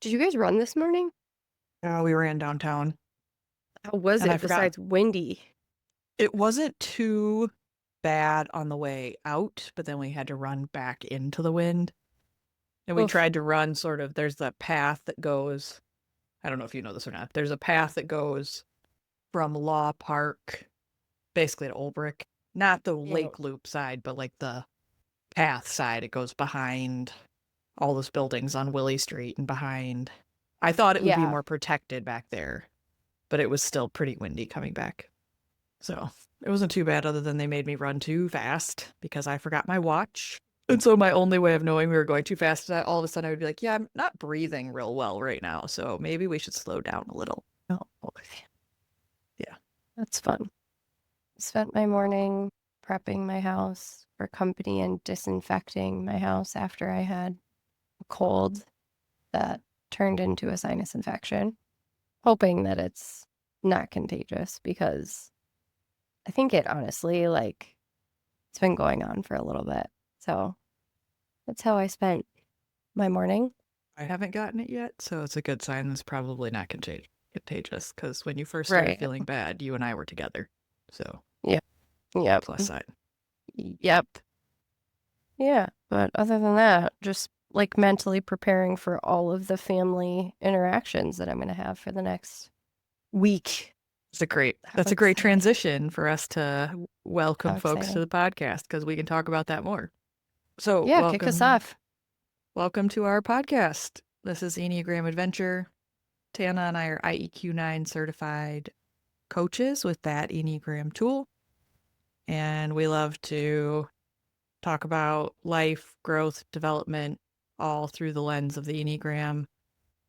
Did you guys run this morning? We ran downtown, How was and I it forgot besides windy? it wasn't too bad on the way out, but then we had to run back into the wind. And we Oof. tried to run there's that path that goes, I don't know if you know this or not. There's a path that goes from Law Park basically to Olbrick. Not the Yeah. Lake Loop side, but like the path side. It goes behind all those buildings on Willie Street and behind. I thought it would be Yeah. more protected back there, but it was still pretty windy coming back. So it wasn't too bad, other than they made me run too fast because I forgot my watch. And so my only way of knowing we were going too fast is that all of a sudden I would be like, yeah, I'm not breathing real well right now. So maybe we should slow down a little. Oh, boy. Yeah. That's fun. Spent my morning prepping my house for company and disinfecting my house after I had a cold that turned into a sinus infection, hoping that it's not contagious because I think it honestly, it's been going on for a little bit. So that's how I spent my morning. I haven't gotten it yet. So it's a good sign it's probably not contagious because when you first started Right. feeling bad, you and I were together. So Yep. Yep. plus side. Yep. Yeah. But other than that, just like mentally preparing for all of the family interactions that I'm going to have for the next week. How That's a great exciting. transition for us to welcome How folks to exciting. the podcast because we can talk about that more. So Yeah. Kick us welcome off. Welcome to our podcast. This is Enneagram Adventure. Tannah and I are IEQ 9 certified coaches with that Enneagram tool. And we love to talk about life, growth, development, all through the lens of the Enneagram.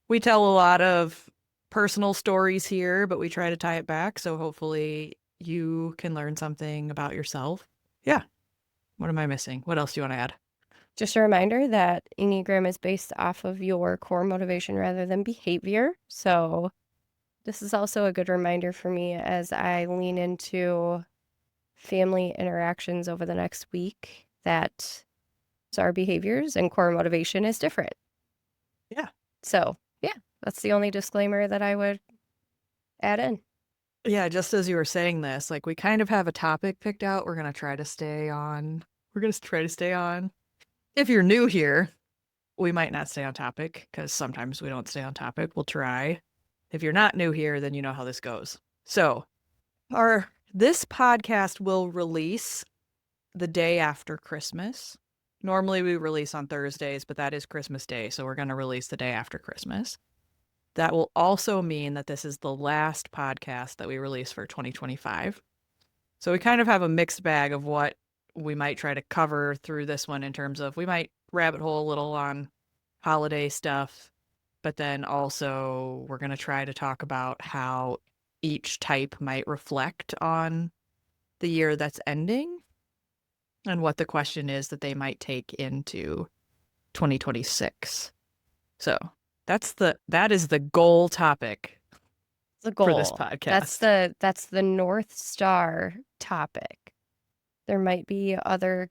We tell a lot of personal stories here, but we try to tie it back. So hopefully you can learn something about yourself. Yeah. What am I missing? What else do you want to add? Just a reminder that Enneagram is based off of your core motivation rather than behavior. So this is also a good reminder for me as I lean into family interactions over the next week that our behaviors and core motivation is different. Yeah. So, yeah, that's the only disclaimer that I would add in. Yeah, just as you were saying this, like we kind of have a topic picked out. We're going to try to stay on. We're going to try to stay on. If you're new here, we might not stay on topic because sometimes we don't stay on topic. We'll try. If you're not new here, then you know how this goes. So, our this podcast will release the day after Christmas. Normally we release on Thursdays, but that is Christmas Day, so we're going to release the day after Christmas. That will also mean that this is the last podcast that we release for 2025. So we kind of have a mixed bag of what we might try to cover through this one in terms of we might rabbit hole a little on holiday stuff, but then also we're going to try to talk about how each type might reflect on the year that's ending and what the question is that they might take into 2026. So that is the goal topic The for this goal. podcast. That's the North Star topic. There might be other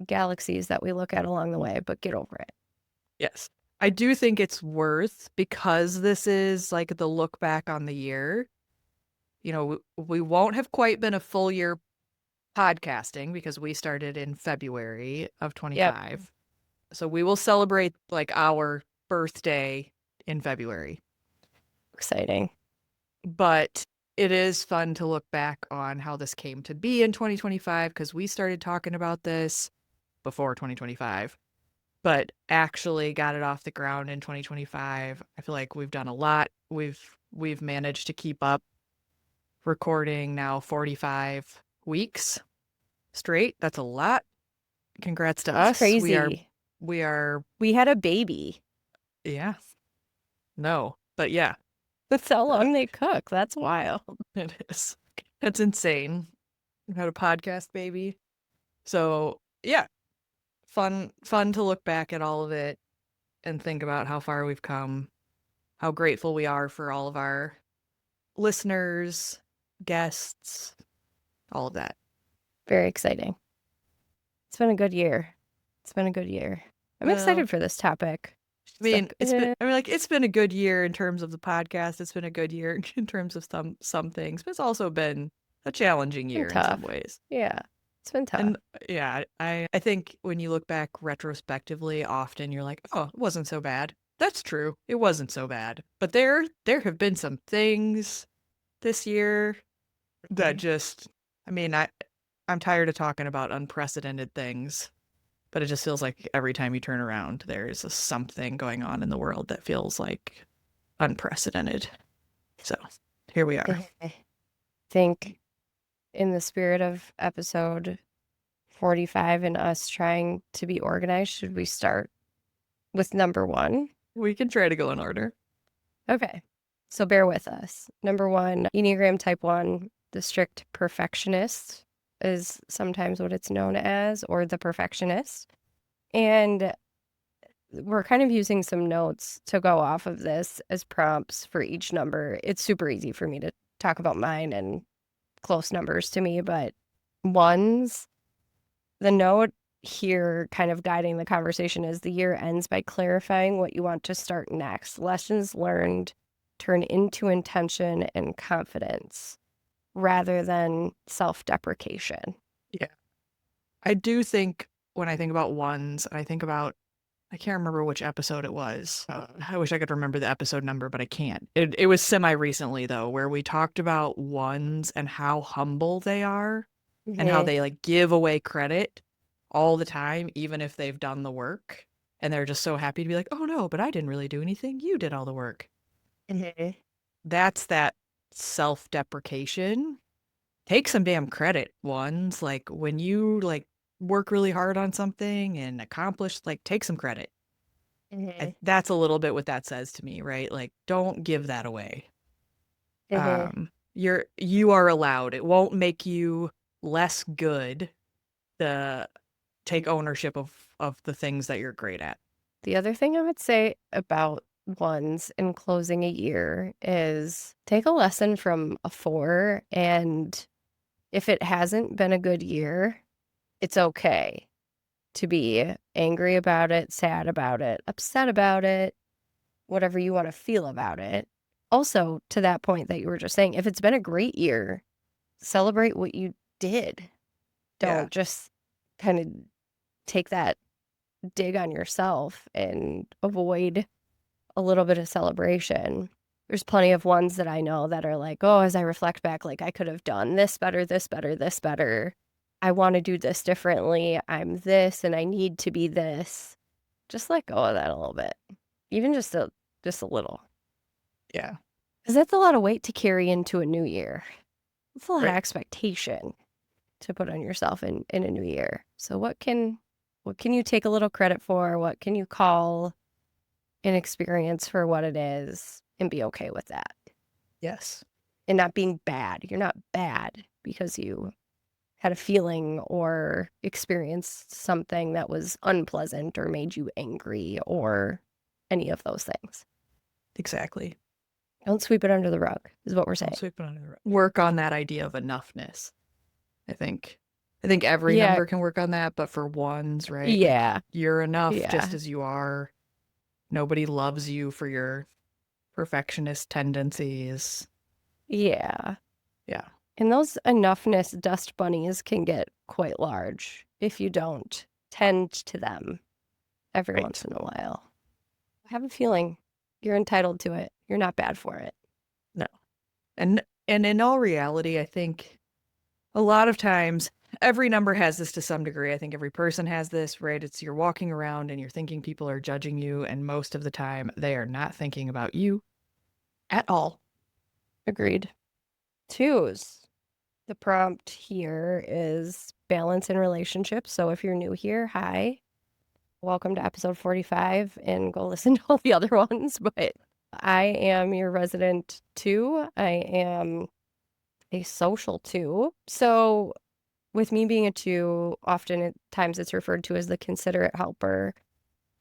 galaxies that we look at along the way, but get over it. Yes. I do think it's worth, because this is like the look back on the year. You know, we won't have quite been a full year podcasting because we started in February of Yep. 25. So we will celebrate like our birthday in February. Exciting. But it is fun to look back on how this came to be in 2025 because we started talking about this before 2025, but actually got it off the ground in 2025. I feel like we've done a lot. We've managed to keep up recording now 45 weeks straight. That's a lot. Congrats to That's us. crazy. We are We had a baby. Yeah. No. But yeah, That's how long they cook. That's wild. it is. That's insane. We had a podcast baby. So, yeah, fun to look back at all of it and think about how far we've come, how grateful we are for all of our listeners, guests, all of that. Very exciting. It's been a good year. It's been a good year. I'm Well, excited for this topic. I She's mean, like, it's been a good year in terms of the podcast. It's been a good year in terms of some things, but it's also been a challenging been year in some tough. ways. Yeah, it's been tough. And yeah, I think when you look back retrospectively, often you're like, oh, it wasn't so bad. That's true. It wasn't so bad. But there have been some things this year that just, I mean, I'm tired of talking about unprecedented things, but it just feels like every time you turn around, there's something going on in the world that feels like unprecedented. So here we are. I think in the spirit of episode 45 and us trying to be organized, should we start with number one? We can try to go in order. Okay, so bear with us. Number one, Enneagram type 1, the strict perfectionist is sometimes what it's known as, or the perfectionist. And we're kind of using some notes to go off of this as prompts for each number. It's super easy for me to talk about mine and close numbers to me, but ones, the note here kind of guiding the conversation is the year ends by clarifying what you want to start next. Lessons learned turn into intention and confidence rather than self-deprecation. Yeah. I do think when I think about ones, I think about, I can't remember which episode it was. I wish I could remember the episode number, but I can't. It was semi recently though, where we talked about ones and how humble they are and how Mm-hmm. they like give away credit all the time, even if they've done the work. And they're just so happy to be like, oh no, but I didn't really do anything. You did all the work. Mm-hmm. That's that self deprecation. Take some damn credit, ones. Like when you like work really hard on something and accomplish, like take some credit. Mm-hmm. That's a little bit what that says to me, right? Like don't give that away. Mm-hmm. You are allowed. It won't make you less good to take ownership of the things that you're great at. The other thing I would say about ones in closing a year is take a lesson from a 4, and if it hasn't been a good year, it's okay to be angry about it, sad about it, upset about it, whatever you want to feel about it. Also, to that point that you were just saying, if it's been a great year, celebrate what you did. Yeah. Don't just kind of take that dig on yourself and avoid a little bit of celebration. There's plenty of ones that I know that are like, oh, as I reflect back, like I could have done this better, this better, this better. I want to do this differently. I'm this and I need to be this. Just let go of that a little bit. Even just a little. Yeah. Because that's a lot of weight to carry into a new year. It's a lot of Right. expectation to put on yourself in a new year. So what can you take a little credit for? What can you call an experience for what it is and be okay with that? Yes. And not being bad. You're not bad because you had a feeling or experienced something that was unpleasant or made you angry or any of those things. Exactly. Don't sweep it under the rug, is what we're Don't saying. sweep it under the rug. Work on that idea of enoughness. I think. I think every Yeah. number can work on that, but for ones, right? Like Yeah. you're enough just Yeah. as you are. Nobody loves you for your perfectionist tendencies. Yeah. Yeah. And those enoughness dust bunnies can get quite large if you don't tend to them every Right. once in a while. I have a feeling you're entitled to it. You're not bad for it. No. And in all reality, I think a lot of times every number has this to some degree. I think every person has this, right? It's you're walking around and you're thinking people are judging you, and most of the time they are not thinking about you at all. Agreed. 2s. The prompt here is balance in relationships. So if you're new here, hi. Welcome to episode 45 and go listen to all the other ones. But I am your resident 2. I am a social 2. So with me being a 2, often at times it's referred to as the considerate helper.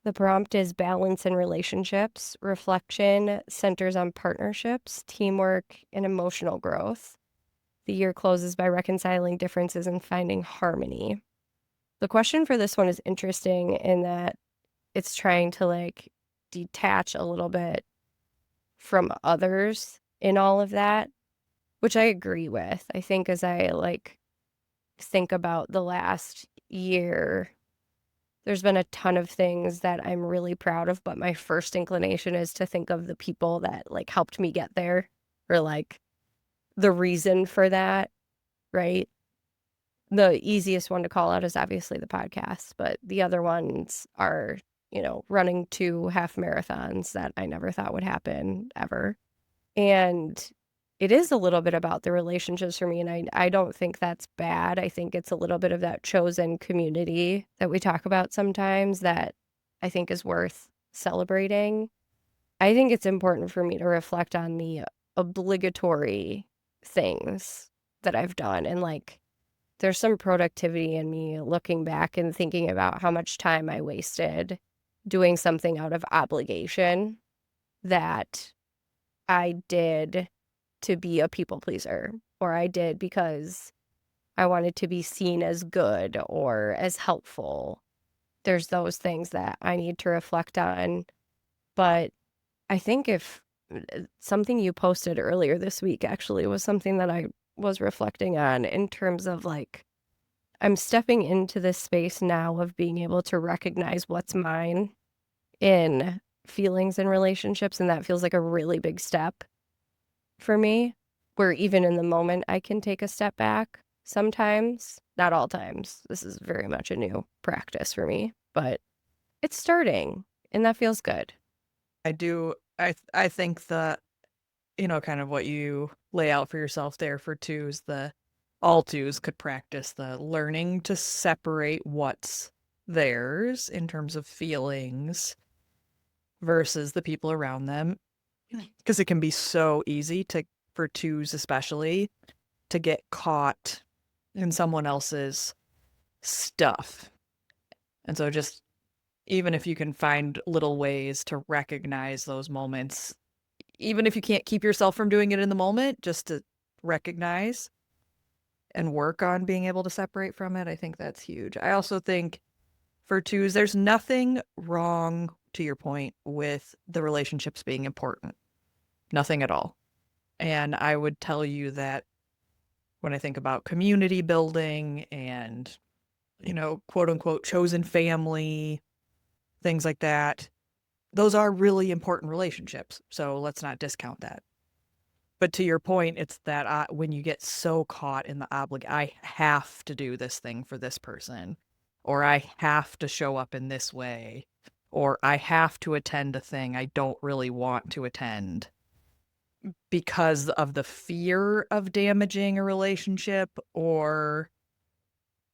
The prompt is balance in relationships. Reflection centers on partnerships, teamwork, and emotional growth. The year closes by reconciling differences and finding harmony. The question for this one is interesting in that it's trying to like detach a little bit from others in all of that, which I agree with. I think as I like think about the last year, there's been a ton of things that I'm really proud of, but my first inclination is to think of the people that like helped me get there, or like the reason for that, right? The easiest one to call out is obviously the podcast, but the other ones are, running 2 half marathons that I never thought would happen ever. And it is a little bit about the relationships for me, and I don't think that's bad. I think it's a little bit of that chosen community that we talk about sometimes that I think is worth celebrating. I think it's important for me to reflect on the obligatory things that I've done, and like there's some productivity in me looking back and thinking about how much time I wasted doing something out of obligation that I did to be a people pleaser, or I did because I wanted to be seen as good or as helpful. There's those things that I need to reflect on. But I think if something you posted earlier this week actually was something that I was reflecting on in terms of like, I'm stepping into this space now of being able to recognize what's mine in feelings and relationships. And that feels like a really big step for me, where even in the moment I can take a step back sometimes, not all times. This is very much a new practice for me, but it's starting and that feels good. I think that, kind of what you lay out for yourself there for twos, all twos could practice the learning to separate what's theirs in terms of feelings versus the people around them. Because it can be so easy for twos especially, to get caught in someone else's stuff. And so just even if you can find little ways to recognize those moments, even if you can't keep yourself from doing it in the moment, just to recognize and work on being able to separate from it, I think that's huge. I also think for twos, there's nothing wrong, to your point, with the relationships being important. Nothing at all. And I would tell you that when I think about community building and, quote unquote, chosen family, things like that, those are really important relationships. So let's not discount that. But to your point, it's that when you get so caught in the I have to do this thing for this person, or I have to show up in this way, or I have to attend a thing I don't really want to attend because of the fear of damaging a relationship or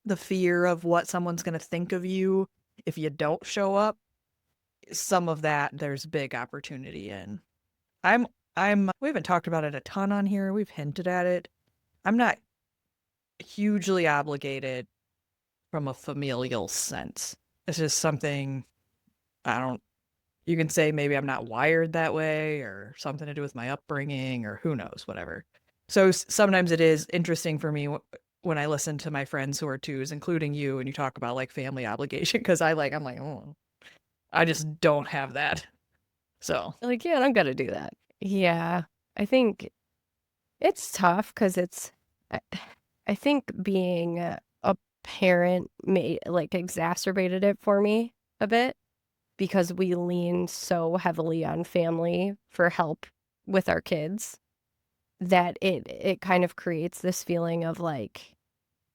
the fear of what someone's going to think of you if you don't show up. Some of that there's big opportunity in. I'm we haven't talked about it a ton on here. We've hinted at it. I'm not hugely obligated from a familial sense. It's just something I don't you can say maybe I'm not wired that way or something to do with my upbringing or who knows, whatever. So sometimes it is interesting for me when I listen to my friends who are twos, including you, and you talk about like family obligation, because I'm like, oh, I just don't have that. So Like, yeah, I'm gonna do that. Yeah, I think it's tough because I think being a parent made like exacerbated it for me a bit, because we lean so heavily on family for help with our kids that it kind of creates this feeling of like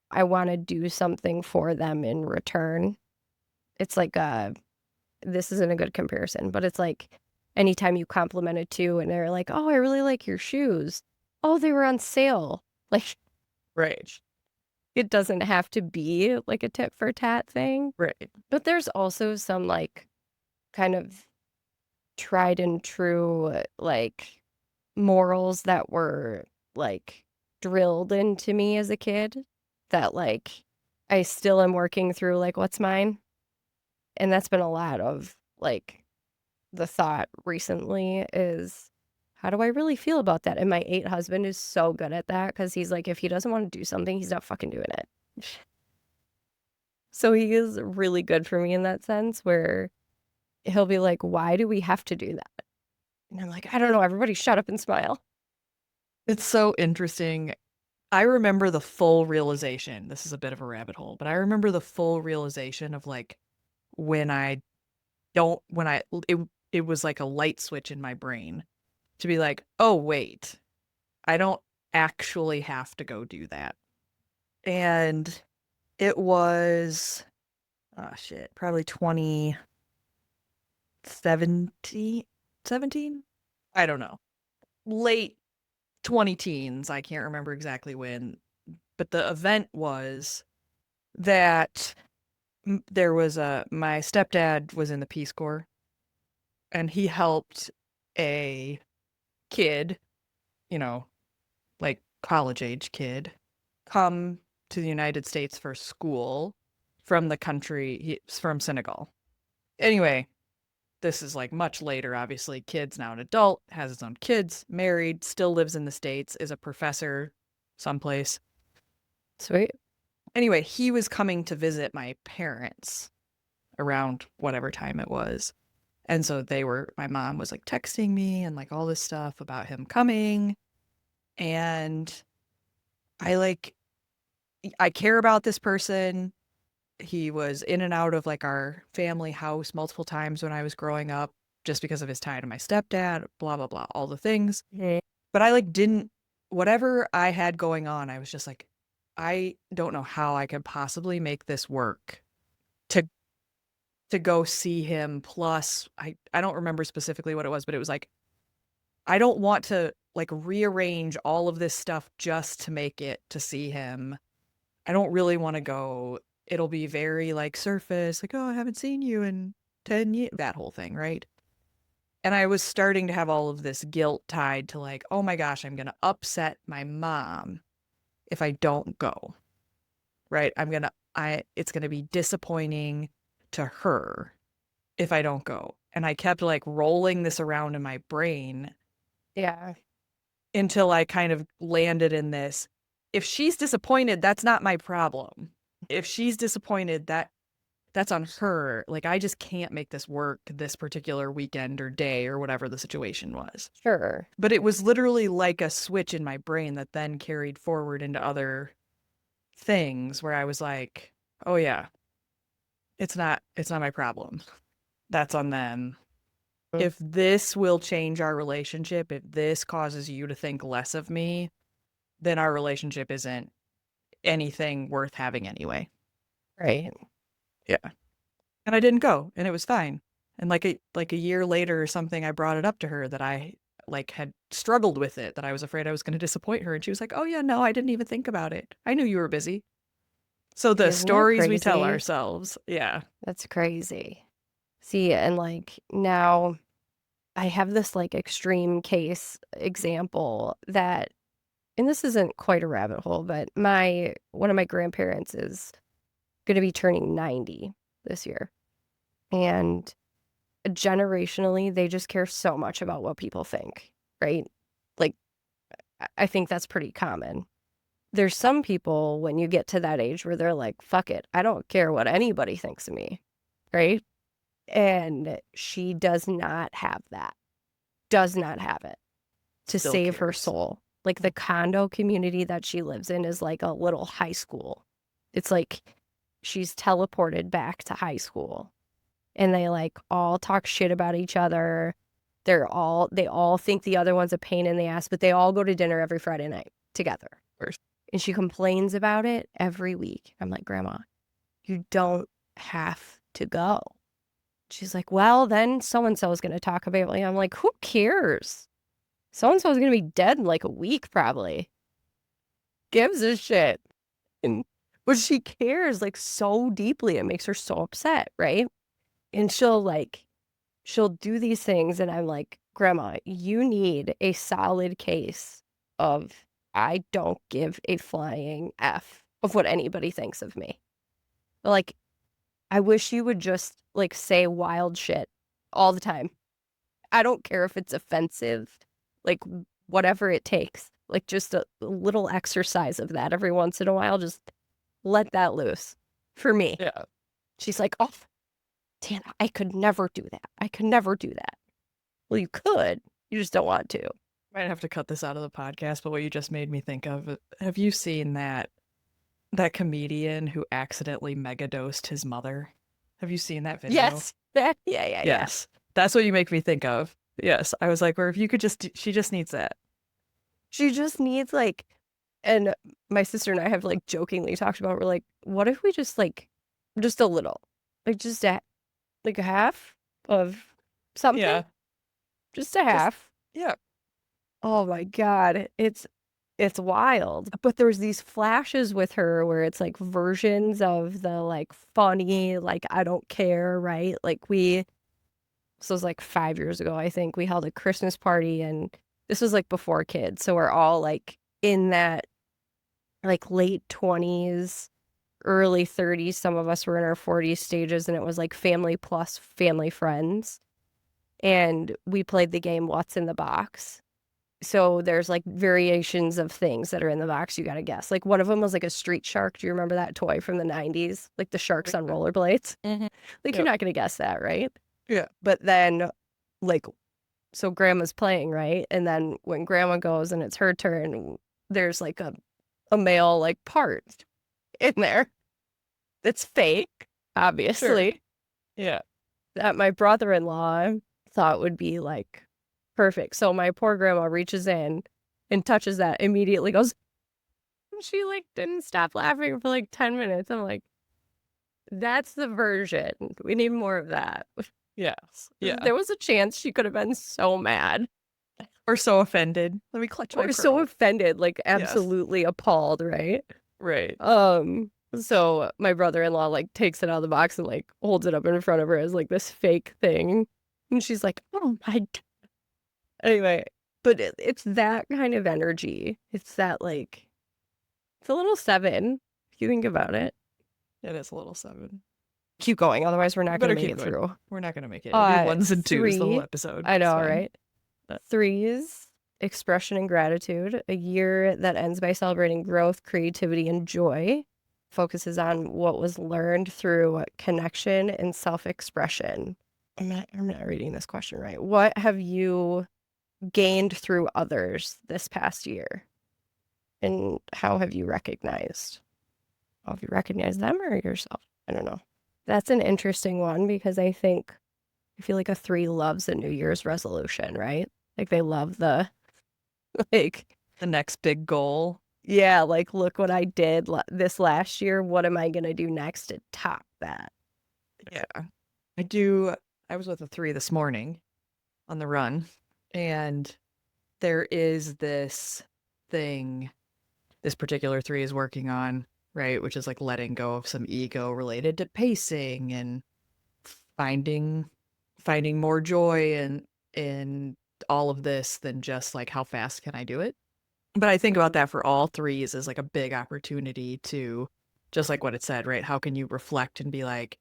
I want to do something for them in return. It's like this isn't a good comparison, but it's like anytime you compliment a two and they're like, "Oh, I really like your shoes. Oh, they were on sale." Like right, it doesn't have to be like a tit for tat thing. right, But there's also some like kind of tried and true like morals that were like drilled into me as a kid that like I still am working through like what's mine. And that's been a lot of like the thought recently is how do I really feel about that? And my 8 husband is so good at that because he's like, if he doesn't want to do something, he's not fucking doing it. So he is really good for me in that sense where he'll be like, why do we have to do that? And I'm like, I don't know. Everybody shut up and smile. It's so interesting. I remember the full realization. This is a bit of a rabbit hole, but I remember the full realization of like when I don't, when I, it was like a light switch in my brain to be like, oh, wait, I don't actually have to go do that. And it was, oh shit, probably 2017, 17? I don't know. Late 20 teens. I can't remember exactly when. But the event was that there was my stepdad was in the Peace Corps and he helped a kid, you know, like college age kid, come to the United States for school from the country. He's from Senegal. Anyway, this is like much later, obviously. Kid's now an adult, has his own kids, married, still lives in the States, is a professor someplace. Sweet. Anyway, he was coming to visit my parents around whatever time it was. And so my mom was like texting me and like all this stuff about him coming. And I care about this person. He was in and out of like our family house multiple times when I was growing up just because of his tie to my stepdad, blah, blah, blah, all the things. Yeah. But I like didn't, whatever I had going on, I was just like, I don't know how I could possibly make this work to go see him. Plus, I don't remember specifically what it was, but it was like, I don't want to like rearrange all of this stuff just to make it to see him. I don't really want to go. It'll be very like surface, like, oh, I haven't seen you in 10 years, that whole thing, right? And I was starting to have all of this guilt tied to like, oh my gosh, I'm going to upset my mom if I don't go, right? It's going to be disappointing to her if I don't go. And I kept like rolling this around in my brain Yeah. until I kind of landed in this. If she's disappointed, that's not my problem. If she's disappointed, that's on her. Like I just can't make this work this particular weekend or day or whatever the situation was. Sure. But it was literally like a switch in my brain that then carried forward into other things where I was like, "Oh yeah, it's not my problem. That's on them. If this will change our relationship, if this causes you to think less of me, then our relationship isn't anything worth having anyway." Right. Yeah. And I didn't go, and it was fine. And like a year later or something, I brought it up to her that I like had struggled with it, that I was afraid I was going to disappoint her, and she was like, "Oh yeah, no, I didn't even think about it. I knew you were busy." So the Isn't that stories we tell crazy? ourselves, yeah. That's crazy. See, and like now I have this like extreme case example that, and this isn't quite a rabbit hole, but one of my grandparents is going to be turning 90 this year. And generationally, they just care so much about what people think, right? Like, I think that's pretty common. There's some people when you get to that age where they're like, fuck it, I don't care what anybody thinks of me, right? And she does not have that, does not have it to Still save her cares. soul. Like the condo community that she lives in is like a little high school. It's like she's teleported back to high school and they like all talk shit about each other. They all think the other one's a pain in the ass, but they all go to dinner every Friday night together. Course. And she complains about it every week. I'm like, Grandma, you don't have to go. She's like, well, then so-and-so is going to talk about me. I'm like, who cares? So-and-so is going to be dead in like a week, probably. Gives a shit. But she cares like so deeply. It makes her so upset, right? And she'll do these things. And I'm like, Grandma, you need a solid case of I don't give a flying F of what anybody thinks of me. Like, I wish you would just like say wild shit all the time. I don't care if it's offensive, like whatever it takes. Like just a little exercise of that every once in a while. Just let that loose for me. Yeah. She's like, oh. Tannah, I could never do that. I could never do that. Well, you could. You just don't want to. Might have to cut this out of the podcast, but what you just made me think of, have you seen that comedian who accidentally megadosed his mother? Have you seen that video? Yes. Yeah. Yes. That's what you make me think of. Yes. I was like, where if you could just, she just needs that. She just needs like, and my sister and I have like jokingly talked about, we're like, what if we just like, just a little, like just like a half of something? Yeah. Just a half. Yeah. Oh my God. It's wild. But there's these flashes with her where it's like versions of the like funny, like I don't care, right? Like this was like 5 years ago, I think. We held a Christmas party and this was like before kids. So we're all like in that like late 20s, early 30s. Some of us were in our 40s stages and it was like family plus family friends. And we played the game What's in the Box. So there's like variations of things that are in the box you got to guess. Like one of them was like a street shark. Do you remember that toy from the 90s? Like the sharks on rollerblades? Mm-hmm. Like you're not going to guess that, right? Yeah. But then like so grandma's playing, right? And then when grandma goes and it's her turn, there's like a male like part in there that's fake, obviously. Sure. Yeah. That my brother-in-law thought would be like perfect. So my poor grandma reaches in and touches that, immediately goes, she like didn't stop laughing for like 10 minutes. I'm like, that's the version. We need more of that. Yes. Yeah. There was a chance she could have been so mad. Or so offended. Let me clutch my Or so pearl. offended, like absolutely appalled, right? Right. So my brother-in-law like takes it out of the box and like holds it up in front of her as like this fake thing. And she's like, oh my God. Anyway, but it's that kind of energy. It's that like, it's a little 7, if you think about it. It is a little 7. Keep going, otherwise we're not going to make it going. through. We're not going to make it. It'll be 1s and 2s the whole 3, episode. I know, It's fine. right? 3s, expression and gratitude. A year that ends by celebrating growth, creativity, and joy. Focuses on what was learned through connection and self-expression. I'm not reading this question right. What have you gained through others this past year? And how have you recognized? Have you recognized them or yourself? I don't know. That's an interesting one because I feel like a 3 loves a New Year's resolution, right? Like they love the, like, the next big goal. Yeah, like, look what I did this last year. What am I going to do next to top that? Yeah. I was with a 3 this morning on the run, and there is this thing this particular 3 is working on, right? Which is like letting go of some ego related to pacing and finding more joy in all of this than just like how fast can I do it. But I think about that for all 3s as like a big opportunity to, just like what it said, right? How can you reflect and be like,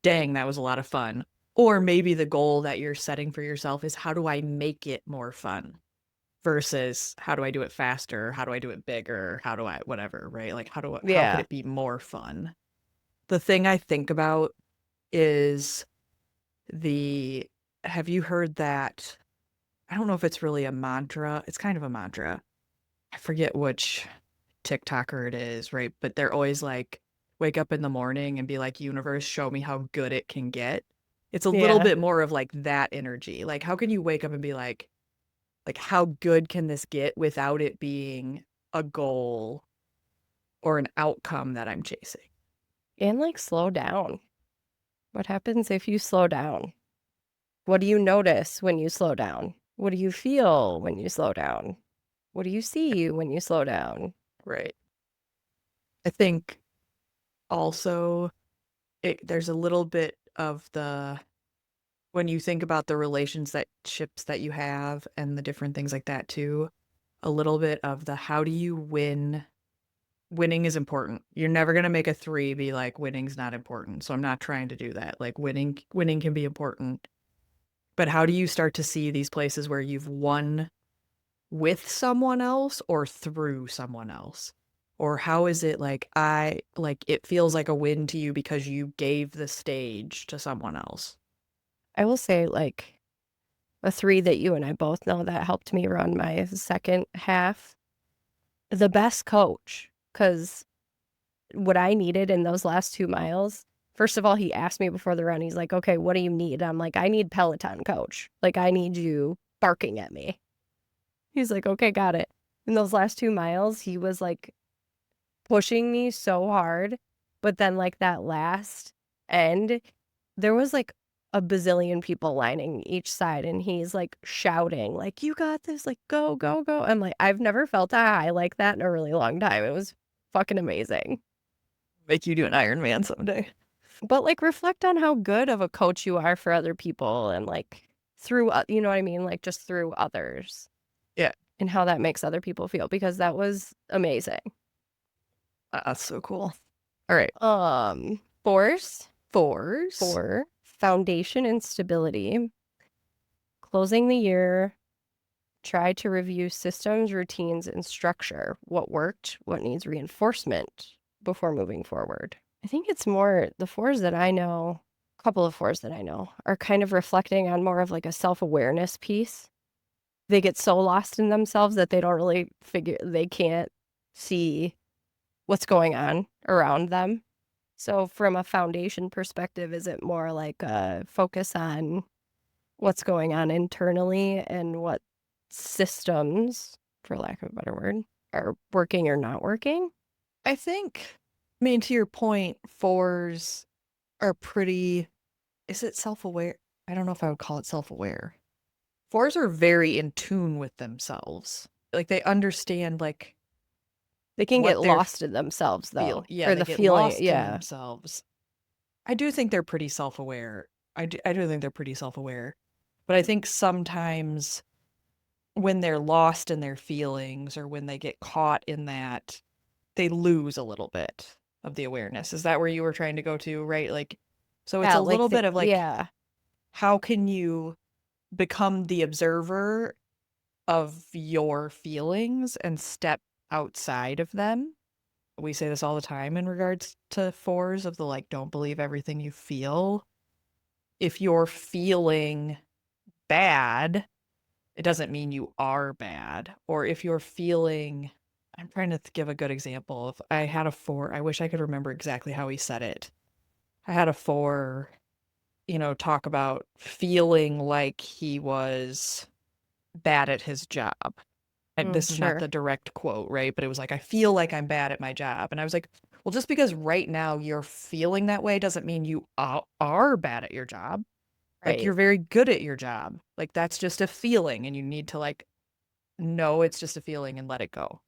dang, that was a lot of fun. Or maybe the goal that you're setting for yourself is how do I make it more fun versus how do I do it faster? How do I do it bigger? How do I, whatever, right? Like how could it be more fun? The thing I think about is have you heard that? I don't know if it's really a mantra. It's kind of a mantra. I forget which TikToker it is, right? But they're always like, wake up in the morning and be like, universe, show me how good it can get. It's a little bit more of like that energy. Like, how can you wake up and be like, how good can this get without it being a goal or an outcome that I'm chasing? And like slow down. What happens if you slow down? What do you notice when you slow down? What do you feel when you slow down? What do you see when you slow down? Right. I think also there's a little bit of when you think about the relationships that you have and the different things like that too, a little bit of the how do you win? Winning is important. You're never going to make a 3 be like winning's not important. So I'm not trying to do that. Like winning can be important. But how do you start to see these places where you've won with someone else or through someone else? Or how is it like it feels like a win to you because you gave the stage to someone else? I will say, like, a 3 that you and I both know that helped me run my second half, the best coach, because what I needed in those last 2 miles, first of all, he asked me before the run, he's like, "Okay, what do you need?" I'm like, "I need Peloton, coach. Like, I need you barking at me." He's like, "Okay, got it." In those last 2 miles, he was, like, pushing me so hard, but then, like, that last end, there was, like, a bazillion people lining each side, and he's, like, shouting, like, "You got this, like, go, go, go." I'm like, I've never felt a high like that in a really long time. It was fucking amazing. Make you do an Iron Man someday. But, like, reflect on how good of a coach you are for other people and, like, through you know what I mean? Like, just through others Yeah. and how that makes other people feel because that was amazing. That's so cool. All right. Force Fours. for foundation and stability. Closing the year, try to review systems, routines, and structure. What worked, what needs reinforcement before moving forward. I think it's more the fours that I know, a couple of fours that I know, are kind of reflecting on more of like a self-awareness piece. They get so lost in themselves that they don't really they can't see what's going on around them. So from a foundation perspective, is it more like a focus on what's going on internally and what systems, for lack of a better word, are working or not working? I think, I mean, to your point, fours are pretty, is it self-aware? I don't know if I would call it self-aware. Fours are very in tune with themselves. Like they understand like They can what get they're lost in themselves feel. though, Yeah, or they the get feeling, lost in yeah. themselves. I do think they're pretty self-aware. I do think they're pretty self-aware. But I think sometimes when they're lost in their feelings or when they get caught in that, they lose a little bit of the awareness. Is that where you were trying to go to, right? Like, so it's Yeah, a like little bit of like, yeah, how can you become the observer of your feelings and step outside of them? We say this all the time in regards to fours of the like, don't believe everything you feel. If you're feeling bad, it doesn't mean you are bad. Or if you're feeling, I'm trying to give a good example. If I had a four, I wish I could remember exactly how he said it. I had a four, talk about feeling like he was bad at his job. This is not sure. the direct quote, right? But it was like, I feel like I'm bad at my job. And I was like, well, just because right now you're feeling that way doesn't mean you are bad at your job. Like Right. you're very good at your job. Like that's just a feeling and you need to like know it's just a feeling and let it go.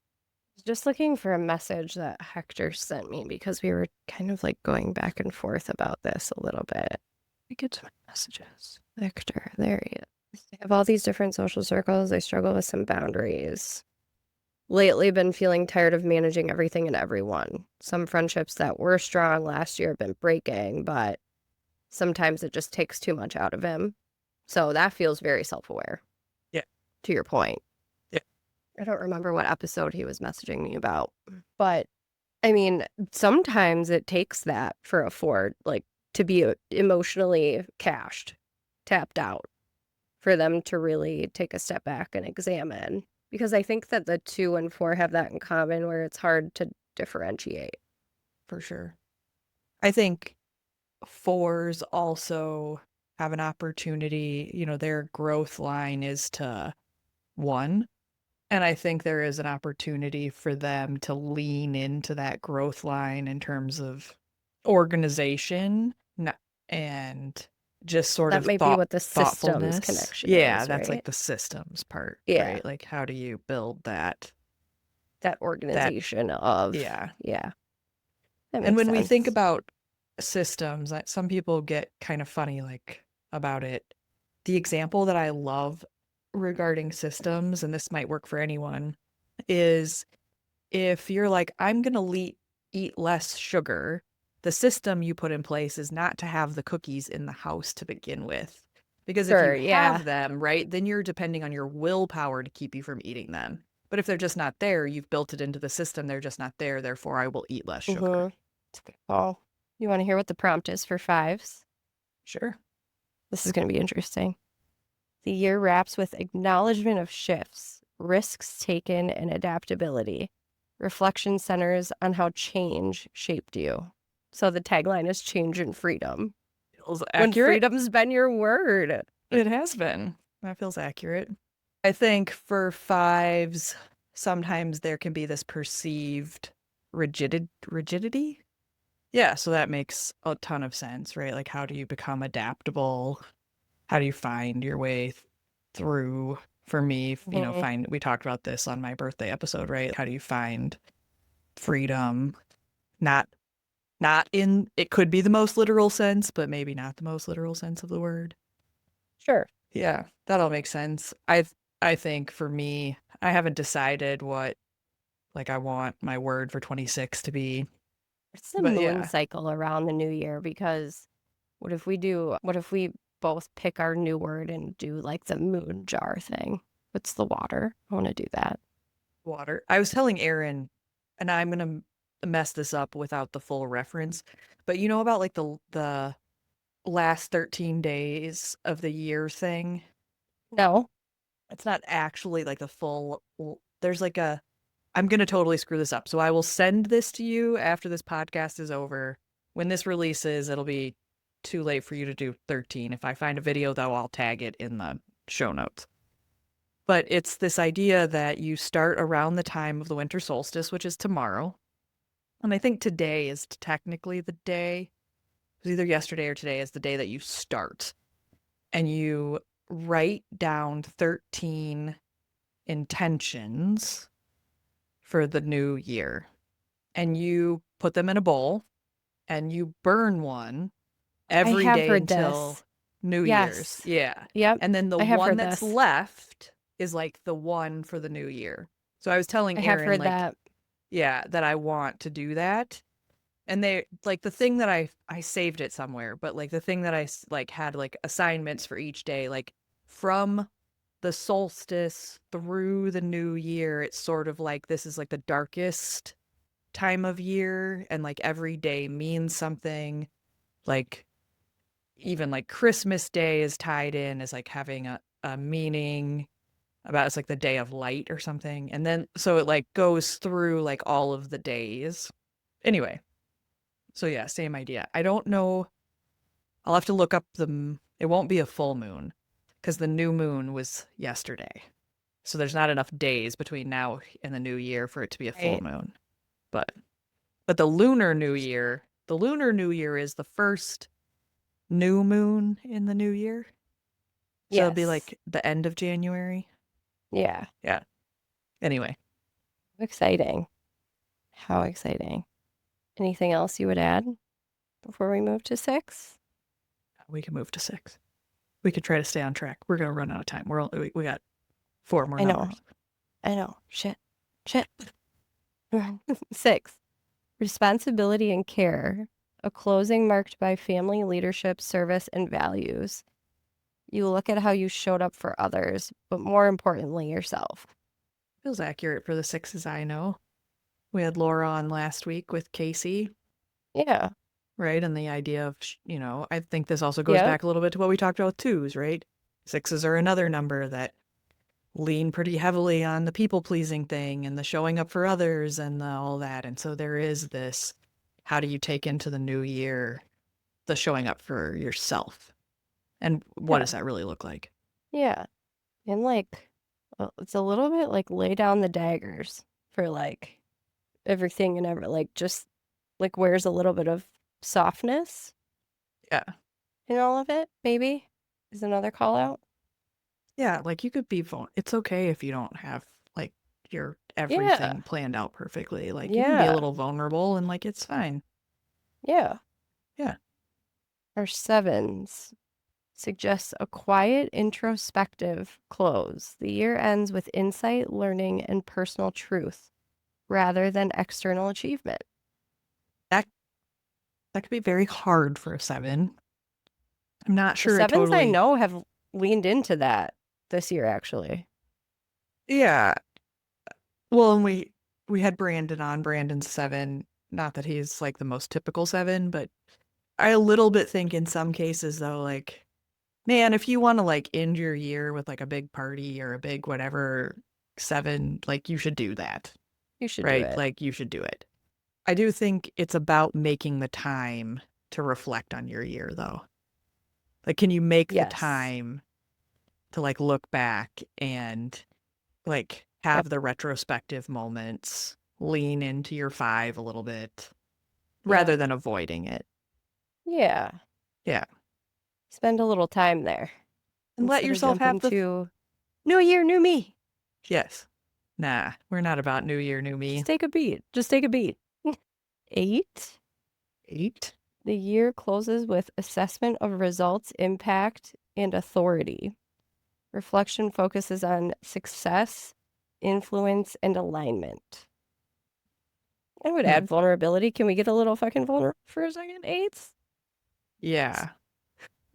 Just looking for a message that Hector sent me because we were kind of like going back and forth about this a little bit. I get to my messages. Hector, there he is. They have all these different social circles. They struggle with some boundaries. Lately, been feeling tired of managing everything and everyone. Some friendships that were strong last year have been breaking, but sometimes it just takes too much out of him. So that feels very self-aware, Yeah. to your point. Yeah. I don't remember what episode he was messaging me about, but I mean, sometimes it takes that for a Ford, like to be emotionally cashed, tapped out, for them to really take a step back and examine. Because I think that the 2 and 4 have that in common where it's hard to differentiate. For sure. I think fours also have an opportunity, their growth line is to one. And I think there is an opportunity for them to lean into that growth line in terms of organization and just sort That of might be what the systems thoughtfulness. connection Yeah, is, that's like right? the systems part, Yeah, right? Like how do you build that that organization of, yeah. yeah, that And makes when we think sense. about systems, some people get kind of funny like about it. The example that I love regarding systems, and this might work for anyone, is if you're like, I'm going to eat less sugar, the system you put in place is not to have the cookies in the house to begin with. Because if you Sure, yeah. have them, right, then you're depending on your willpower to keep you from eating them. But if they're just not there, you've built it into the system. They're just not there. Therefore, I will eat less sugar. It's a good call. You want to hear what the prompt is for fives? Sure. This is going to be interesting. The year wraps with acknowledgement of shifts, risks taken, and adaptability. Reflection centers on how change shaped you. So the tagline is change and freedom. Feels When accurate. freedom's been your word. It has been. That feels accurate. I think for fives, sometimes there can be this perceived rigidity. Yeah, so that makes a ton of sense, right? Like, how do you become adaptable? How do you find your way through? For me, we talked about this on my birthday episode, right? How do you find freedom? Not in, it could be the most literal sense, but maybe not the most literal sense of the word. Sure. Yeah, that all makes sense. I think for me, I haven't decided what like I want my word for 26 to be. It's the But moon yeah, cycle around the new year because what if we both pick our new word and do like the moon jar thing? What's the water? I want to do that. water. I was telling Aaron, and I'm gonna mess this up without the full reference, but you know about like the last 13 days of the year thing? No. It's not actually like the full, there's like a, I'm going to totally screw this up. So I will send this to you after this podcast is over. When this releases, it'll be too late for you to do 13. If I find a video, though, I'll tag it in the show notes. But it's this idea that you start around the time of the winter solstice, which is tomorrow. And I think today is technically the day. It was either yesterday or today is the day that you start. And you write down 13 intentions for the new year. And you put them in a bowl and you burn one I every have day heard until this. New Year's. Yes. Yeah. Yep. And then the I have one heard that's this. left is like the one for the new year. So I was telling I have Aaron, heard like, that. yeah, that I want to do that. And they like the thing that I saved it somewhere, but like the thing that I like had like assignments for each day, like from the solstice through the new year, it's sort of like this is like the darkest time of year, and like every day means something. Like even like Christmas Day is tied in as like having a meaning about it's like the day of light or something. And then so it like goes through like all of the days. Anyway, so yeah, same idea. I don't know. I'll have to look up it won't be a full moon because the new moon was yesterday. So there's not enough days between now and the new year for it to be a full Right. moon. But the lunar new year is the first new moon in the new year. So it'll be Yes. like the end of January. Yeah. Yeah. Anyway, Exciting. How exciting. Anything else you would add before we move to six? we can move to 6. We could try to stay on track. We're going to run out of time. We got 4 more I know. numbers. I know. Shit. Shit. Six. Responsibility and care. A closing marked by family, leadership, service, and values. You look at how you showed up for others, but more importantly, yourself. Feels accurate for the 6s I know. We had Laura on last week with Casey, Yeah. right? And the idea of, I think this also goes Yep. back a little bit to what we talked about with 2s, right? 6s are another number that lean pretty heavily on the people pleasing thing and the showing up for others and all that. And so there is this, how do you take into the new year the showing up for yourself? And what Yeah. does that really look like? Yeah. And like, it's a little bit like lay down the daggers for like everything and ever, like just like where's a little bit of softness Yeah. in all of it, maybe is another call out. Yeah. Like you could be, it's okay if you don't have like your Yeah. everything planned out perfectly. Like you can be a Yeah. little vulnerable and like it's fine. Yeah. Yeah. Our sevens suggests a quiet, introspective close. The year ends with insight, learning, and personal truth rather than external achievement. That that could be very hard for a 7. I'm not The sure it sevens I totally. know have leaned into that this year, actually. Yeah. Well, and we had Brandon on. Brandon's 7. Not that he's like the most typical 7, but I a little bit think in some cases though, like, man, if you want to like end your year with like a big party or a big whatever 7, like you should do that, You should do right? it. Like you should do it. I do think it's about making the time to reflect on your year though. Like, can you make the Yes. time to like look back and like Yep. have the retrospective moments, lean into your 5 a little bit Yeah. rather than avoiding it. Yeah. Yeah. Spend a little time there And let instead of yourself jumping have to new year, new me. yes. Nah, we're not about new year, new me. Just take a beat. Just take a beat. 8. 8. The year closes with assessment of results, impact, and authority. Reflection focuses on success, influence, and alignment. I would Hmm. add vulnerability. Can we get a little fucking vulnerable for a second? 8s? Yeah.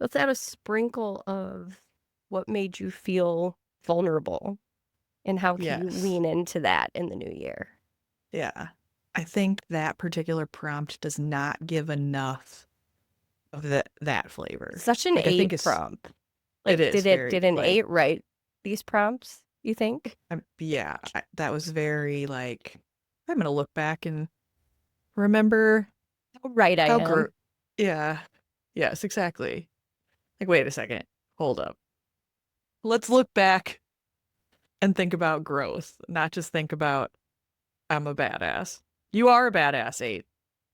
Let's add a sprinkle of what made you feel vulnerable and how can you Yes. lean into that in the new year? Yeah. I think that particular prompt does not give enough of that flavor. Such an Like I think 8 it's prompt. it Like, is very did an like 8 write these prompts, you think? yeah, that was very like I'm gonna look back and remember How right I how am. yeah. Yes, exactly. Like wait a second. Hold up. Let's look back and think about growth, not just think about I'm a badass. You are a badass,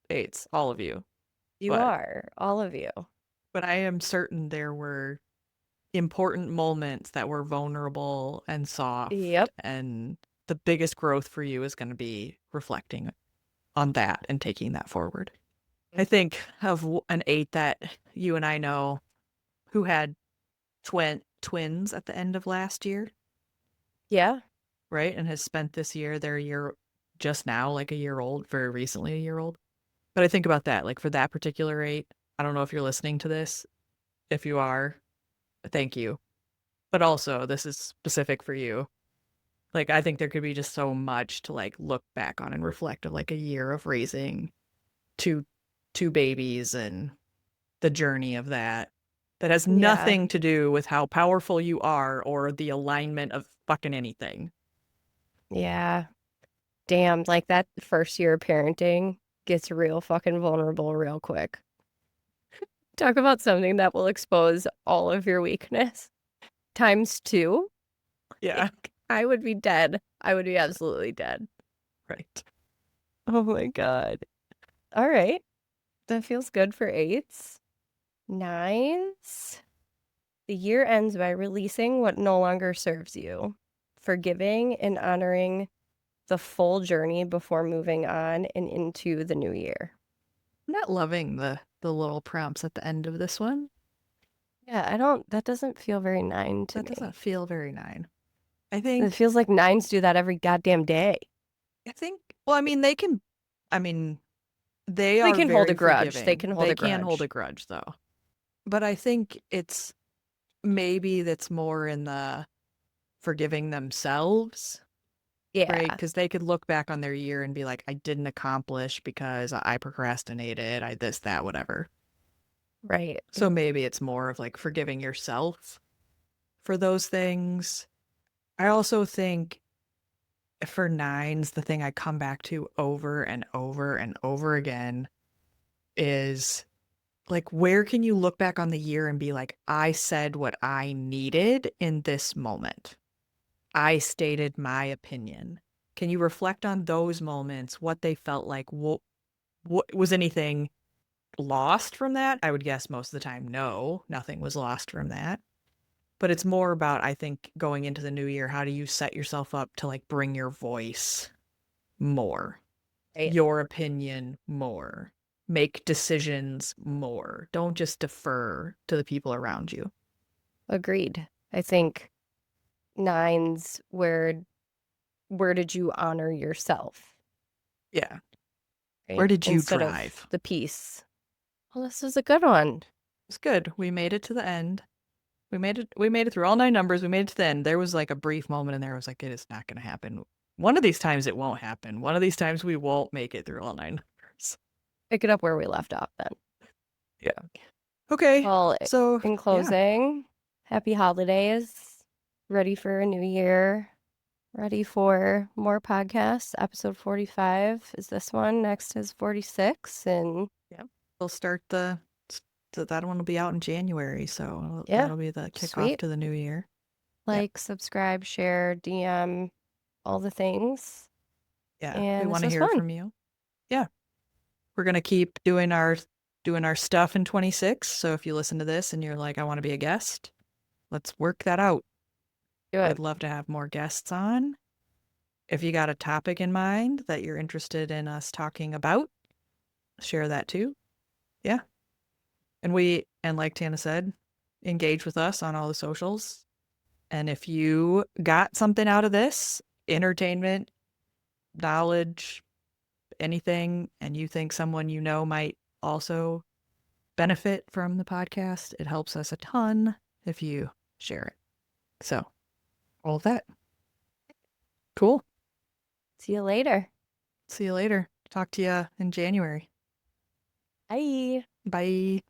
8s, all of you. You But are, all of you. I am certain there were important moments that were vulnerable and soft, Yep. and the biggest growth for you is going to be reflecting on that and taking that forward. I think of an 8 that you and I know who had twins at the end of last year, Yeah. right? And has spent this year, their year just now, like a year old, very recently a year old. But I think about that, like for that particular 8, I don't know if you're listening to this. If you are, thank you. But also, this is specific for you. Like, I think there could be just so much to like look back on and reflect of like a year of raising two two babies and the journey of that that has Yeah. nothing to do with how powerful you are or the alignment of fucking anything. Yeah. Damn, like that first year of parenting gets real fucking vulnerable real quick. Talk about something that will expose all of your weakness times 2. Yeah, I would be dead. I would be absolutely dead. right. Oh my God. All right. That feels good for 8s. 9s. The year ends by releasing what no longer serves you, forgiving and honoring the full journey before moving on and into the new year. I'm not loving the little prompts at the end of this one. Yeah, that doesn't feel very 9 to That doesn't me. feel very 9. I It think feels like 9s do that every goddamn day. I think well, I mean they can I mean they They are can hold a very grudge. They forgiving. can hold They a can hold a grudge. grudge though. But I think it's maybe that's more in the forgiving themselves, right? Yeah, Because they could look back on their year and be like, I didn't accomplish because I procrastinated, I this, that, whatever. right. So maybe it's more of like forgiving yourself for those things. I also think for 9s, the thing I come back to over and over and over again is like, where can you look back on the year and be like, I said what I needed in this moment? I stated my opinion. Can you reflect on those moments, what they felt like? What was anything lost from that? I would guess most of the time, no, nothing was lost from that. But it's more about, I think, going into the new year, how do you set yourself up to like bring your voice more, Right. your opinion more, make decisions more. Don't just defer to the people around you. Agreed. I think 9s, where did you honor yourself, Yeah. right? Where did you Instead of drive? the peace. Well, this was a good one. It's good. We made it to the end. We made it through all 9 numbers. We made it to the end. There was like a brief moment in there. I was like, it is not going to happen. One of these times it won't happen. One of these times we won't make it through all 9 numbers. Pick it up where we left off then. Yeah. Okay. Well, So, in yeah. closing, happy holidays. Ready for a new year. Ready for more podcasts. Episode 45 is this one. Next is 46. And We'll start that one will be out in January. So yeah, that'll be the kickoff sweet. to the new year. Like, subscribe, share, DM, all the things. Yeah. We And want this to was hear fun. from you. Yeah. We're going to keep doing our stuff in 26. So if you listen to this and you're like, I want to be a guest, let's work that out. Do it. I'd love to have more guests on. If you got a topic in mind that you're interested in us talking about, share that too. Yeah. And like Tannah said, engage with us on all the socials. And if you got something out of this, entertainment, knowledge, anything, and you think someone you know might also benefit from the podcast, it helps us a ton if you share it. So, all of that. Cool. See you later. See you later. Talk to you in January. Bye. Bye.